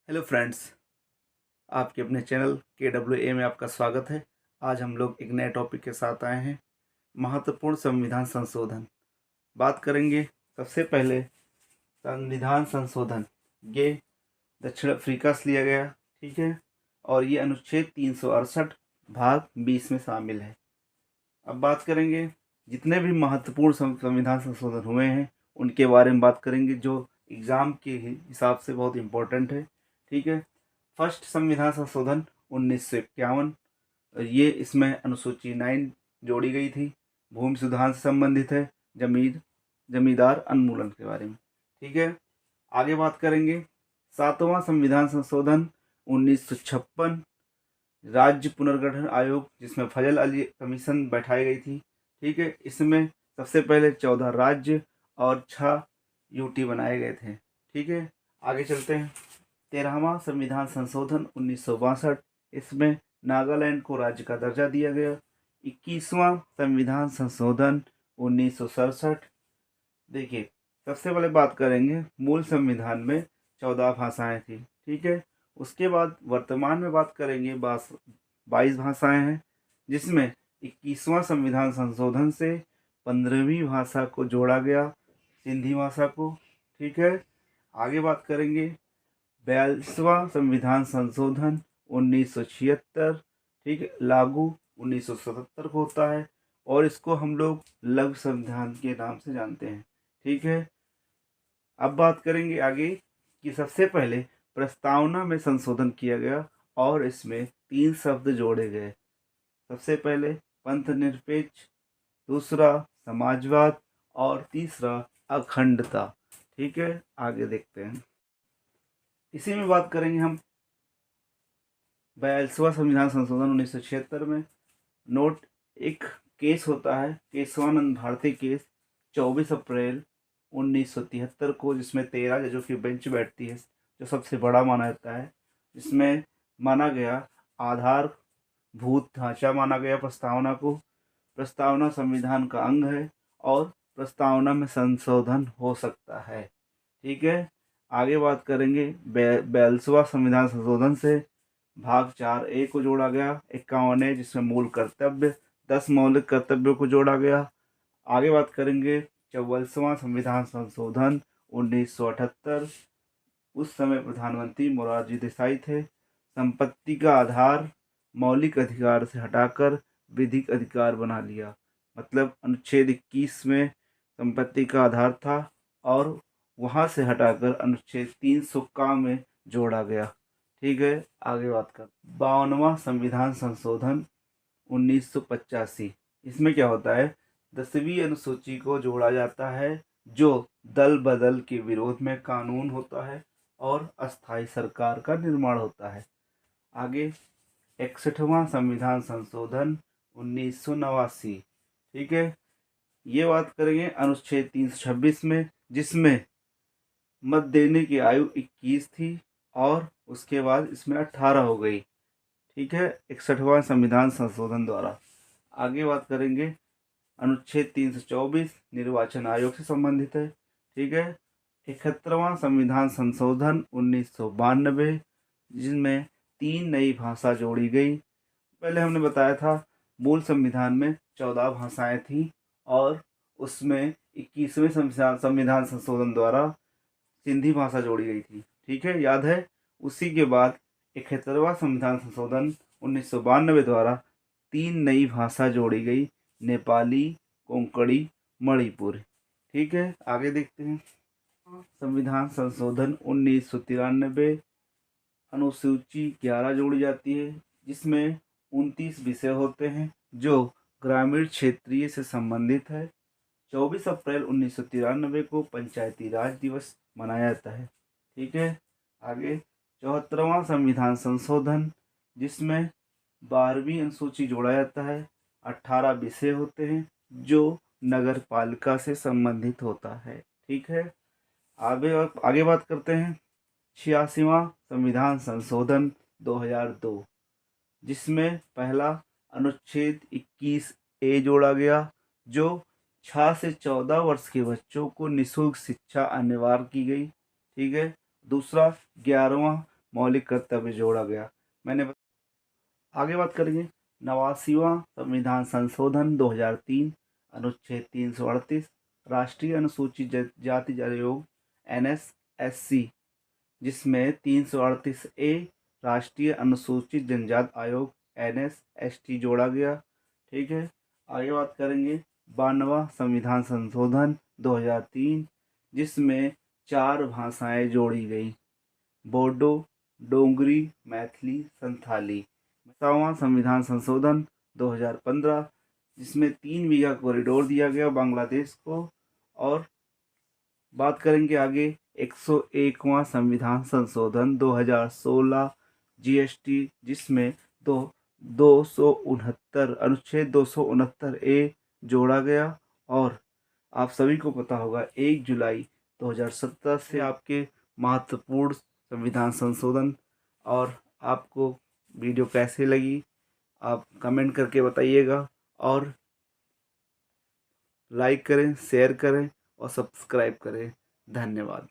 Hello friends, आपके अपने channel KWA में आपका स्वागत है। आज हम लोग एक नए टॉपिक के साथ आए हैं। महत्वपूर्ण संविधान संशोधन बात करेंगे। सबसे पहले संविधान संशोधन ये दक्षिण अफ्रीका से लिया गया, ठीक है, और ये अनुच्छेद 368 भाग 20 में शामिल है। अब बात करेंगे जितने भी महत्वपूर्ण संविधान संशोधन हुए हैं उनके बारे में बात करेंगे, जो एग्ज़ाम के हिसाब से बहुत इम्पोर्टेंट है, ठीक है। फर्स्ट संविधान संशोधन 1951, ये इसमें अनुसूची 9 जोड़ी गई थी। भूमि सुधार से संबंधित है, जमींदार उन्मूलन के बारे में, ठीक है। आगे बात करेंगे सातवां संविधान संशोधन 1956, राज्य पुनर्गठन आयोग, जिसमें फजल अली कमीशन बैठाई गई थी, ठीक है। इसमें सबसे पहले 14 राज्य और 6 यूटी बनाए गए थे, ठीक है। आगे चलते हैं। 13वां संविधान संशोधन 1962, इसमें नागालैंड को राज्य का दर्जा दिया गया। 21वां संविधान संशोधन 1967। देखिए, सबसे पहले बात करेंगे मूल संविधान में 14 भाषाएं थी, ठीक है। उसके बाद वर्तमान में बात करेंगे 22 भाषाएं हैं, जिसमें 21वां संविधान संशोधन से 15वीं भाषा को जोड़ा गया, सिंधी भाषा को, ठीक है। आगे बात करेंगे 42वां संविधान संशोधन 1976, ठीक है, लागू 1977 को होता है, और इसको हम लोग लघु संविधान के नाम से जानते हैं, ठीक है। अब बात करेंगे आगे कि सबसे पहले प्रस्तावना में संशोधन किया गया और इसमें 3 शब्द जोड़े गए। सबसे पहले पंथ निरपेक्ष, दूसरा समाजवाद और तीसरा अखंडता, ठीक है। आगे देखते हैं। इसी में बात करेंगे हम 42वां संविधान संशोधन 1976 में। नोट, एक केस होता है केशवानंद भारती केस 24 अप्रैल 1973 को, जिसमें 13 जजों की बेंच बैठती है, जो सबसे बड़ा माना जाता है। इसमें माना गया आधारभूत ढांचा माना गया प्रस्तावना को। प्रस्तावना संविधान का अंग है और प्रस्तावना में संशोधन हो सकता है, ठीक है। आगे बात करेंगे 42वां संविधान संशोधन से भाग 4A को जोड़ा गया। 51 जिसमें मूल कर्तव्य 10 मौलिक कर्तव्यों को जोड़ा गया। आगे बात करेंगे 44वां संविधान संशोधन 1978। उस समय प्रधानमंत्री मोरारजी देसाई थे। संपत्ति का आधार मौलिक अधिकार से हटाकर विधिक अधिकार बना लिया। मतलब अनुच्छेद 21 में संपत्ति का आधार था और वहाँ से हटाकर अनुच्छेद 300 में जोड़ा गया, ठीक है। आगे बात कर 52वां संविधान संशोधन 1985। इसमें क्या होता है, 10वीं अनुसूची को जोड़ा जाता है, जो दल बदल के विरोध में कानून होता है और अस्थायी सरकार का निर्माण होता है। आगे 61वां संविधान संशोधन 1989, ठीक है। ये बात करेंगे अनुच्छेद 326 में, जिसमें मत देने की आयु 21 थी और उसके बाद इसमें 18 हो गई, ठीक है, 61वां संविधान संशोधन द्वारा। आगे बात करेंगे अनुच्छेद 324 निर्वाचन आयोग से संबंधित है, ठीक है। 71वां संविधान संशोधन 1992, जिसमें 3 नई भाषा जोड़ी गई। पहले हमने बताया था मूल संविधान में 14 भाषाएं थी और उसमें 21वें संविधान संशोधन द्वारा सिंधी भाषा जोड़ी गई थी, ठीक है, याद है। उसी के बाद 71वां संविधान संशोधन 1992 द्वारा 3 नई भाषा जोड़ी गई, नेपाली, कोंकणी, मणिपुर, ठीक है। आगे देखते हैं संविधान संशोधन 1993। अनुसूची 11 जोड़ी जाती है, जिसमें 29 विषय होते हैं जो ग्रामीण क्षेत्रीय से संबंधित है। 24 अप्रैल 1993 को पंचायती राज दिवस मनाया जाता है, ठीक है। आगे 74वां संविधान संशोधन, जिसमें 12वीं अनुसूची जोड़ा जाता है। 18 विषय होते हैं जो नगर पालिका से संबंधित होता है, ठीक है। आगे बात करते हैं 86वां संविधान संशोधन 2002, जिसमें पहला अनुच्छेद 21A जोड़ा गया, जो 6 से 14 वर्ष के बच्चों को निःशुल्क शिक्षा अनिवार्य की गई, ठीक है। दूसरा 11वां मौलिक कर्तव्य जोड़ा गया। आगे बात करेंगे 89वां संविधान संशोधन 2003, अनुच्छेद 338 राष्ट्रीय अनुसूचित जाति आयोग NSSC, जिसमें 338A राष्ट्रीय अनुसूचित जनजाति आयोग NSST जोड़ा गया। ठीक है, आगे बात करेंगे 92वां संविधान संशोधन 2003, जिसमें 4 भाषाएं जोड़ी गई, बोडो, डोगरी, मैथिली, संथाली। 100वां संविधान संशोधन 2015, जिसमें 3 बीघा कॉरिडोर दिया गया बांग्लादेश को। और बात करेंगे आगे 101वां संविधान संशोधन 2016 GST, जिसमें 269 अनुच्छेद 269A जोड़ा गया। और आप सभी को पता होगा 1 जुलाई 2017 से आपके महत्वपूर्ण संविधान संशोधन। और आपको वीडियो कैसे लगी आप कमेंट करके बताइएगा, और लाइक करें, शेयर करें और सब्सक्राइब करें। धन्यवाद।